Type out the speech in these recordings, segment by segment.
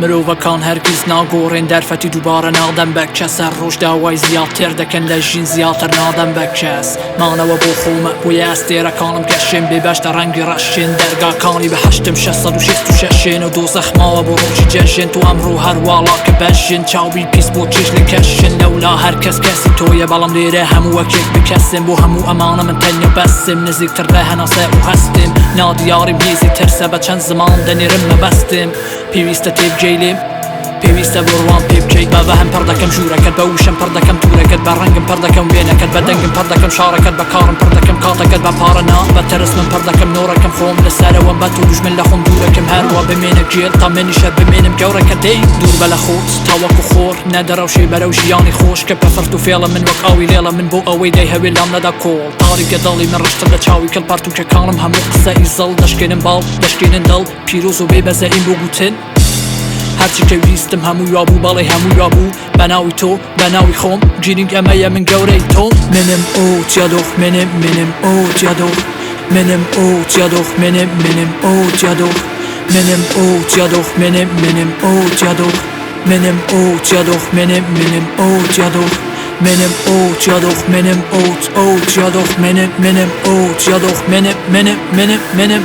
مرۆڤەکان هەرگیز ناگۆڕێن دەرفەتی دووبارە نادەم بە کەسە ڕۆژ داوای زیاتر دەکەن لە ژین زیاتر نادەم بە کەس مانەوە بۆ خۆمە بۆیە ئەستێرەکانم کەشێن بێبەشتە ڕەنگی ڕەشێن دەرگاکانی بەهەشتم 666 و دۆزەخ ماوە بۆ ڕۆژی جەژن تو ئەمڕۆ هەرواڵا کە بەژن چاوی پیس بۆ چێژ لە کەشن لەولا هەرکەس کەسی تۆیە بەڵام لێرە هەموو وەکێک بکەسم بۆ هەموو ئەمانە من تەنیا بەسم نزیکتر بە هەناسە و هەستم نادیاری بێزی ترسە بە چەند زمان دەنێرم مەبەستم پێویستە تێبگەیلێم پێویستە بڕوان پێ بکەیت بە هەم پڕ دەکەم ژوورەکەت بە وشم پڕ دەکەم تورەکەت بە ڕەنگم پڕ دەکەم وێنەکەت بە دەنگم پڕ دەکەم شارەکەت بە کارم پڕ دەکەم کاتەکەت بە پارە نا بە تەرس من پڕ دەکەم نۆڕەکەم خۆم لەسەرەوەم بە تۆ دوژمن لە خۆم دوورەکەم هەروە بمێنە گێل تا منیشە بمێنم گەورەکە دەی دوور بە لە خۆت تاوەکو خۆر نەدەڕەوشێ بەرەو ژیانی خۆش کە پەفرت و فێڵە من وەک ئاوی لێڵە من بۆ ئەوەی دەی هەوێ لام نەدا کۆڵ تاریکە دڵی من ڕشتە لە چاوی کەل پارتوکەکانم هەموو قسە ئیزەڵ دەشکێنم باڵ دەشکێنن دڵ پیرۆز و بێبەزە ئین بۆ گوتن هەرچی کە ویستم هەموو یابوو بەڵێ هەموو یابوو بەناوی تۆ بەناوی خۆم گیرینگ ئەمەیە من گەورەی تۆم منم ئۆ تیادۆخ منم ئۆ تیادۆخ منم ئۆ تیادۆخ منم ئۆ تیادۆخ منم ئۆ تیادۆخ منم ئۆ تیادۆخ منم ئۆ تیادۆخ منم ئۆ تیادۆخ منم ئۆ تیادۆخ منم ئۆ تیادۆخ منم ئۆ تیادۆخ منم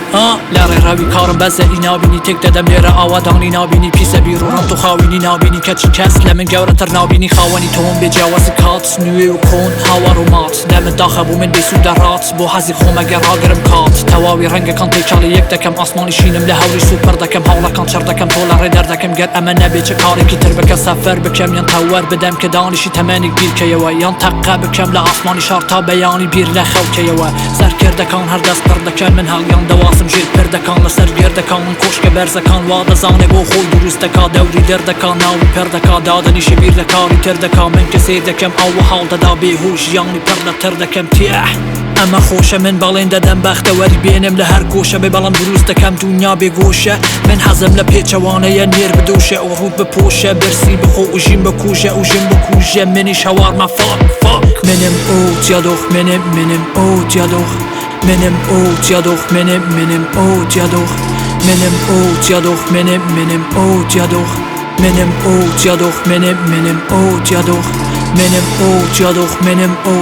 لە ڕێڕاوی کارم بەزە ئی نابینی تێک دەدەم لێرە ئاوادانی نابینی پیسە بیرۆڕم تو خاوینی نابینی کەچی کەس لە من گەورەتر نابینی خاوەنی تۆم بێجیاوازی کات نوێ و کۆن هاوار و مات لە من داخە بوو من بێسوود دەڕات بۆ حەزی خۆمەگە ڕاگرم کات تەواوی ڕەنگەکان تێکچاڵی یەک دەکەم ئاسمانی شینم لە هەوری سوپەر دەکەم هەوڵەکان چڕ دەکەم تۆ لە ڕێدەر دەکەم گەر ئەمە نەبێت چه کارێکی تر بکە سەفەر بکەم یان تەوەر بدەم کە دانیشی تەمەنێک بیرکەیەوە یان تەقە بکەم لە ئاسمانی شار تا بەیانی بیر لە خەوتەیەوە سەرکردەکان هەردەست پڕ دەکەن من هەڵیان دەواسم ژێر پردەکان لەسەر گێردەکان من کۆشکە بەرزەکان وا دەزانێ بۆ خۆی دروست دەکا دەوری دەردەکان ناوی پەردەکا دادەنیشە بیر لە کاری تر دەکا من کە سیر دەکەم ئەوە هەڵ دەدا بێهوش ژیانی پڕ لە تر دەکەم تیاح ئەمە خۆشە من بەڵێن دەدەم بەختەوەری بێنم لە هەر گۆشە بێ بەڵام دروست دەکەم دنیا بێگۆشە من حەزم لە پێچەوانەیە نێر بدۆشە ئەو ڕوود بپۆشە برسی بخۆ و ژین بکوژە و ژین بکوژە منیش هەوارمە فاک منم ئۆ تیادۆخ منم ئۆ تیادۆخ منم ئۆ تیادۆخ منم ئۆ تیادۆخ منم ئۆ تیادۆخ منم ئۆ تیادۆخ منم ئۆ تیادۆخ منم ئۆ تیادۆخ منم ئۆ تیادۆخ منم ئۆ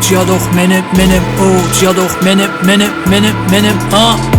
تیادۆخ منم ئۆ تیادۆخ منم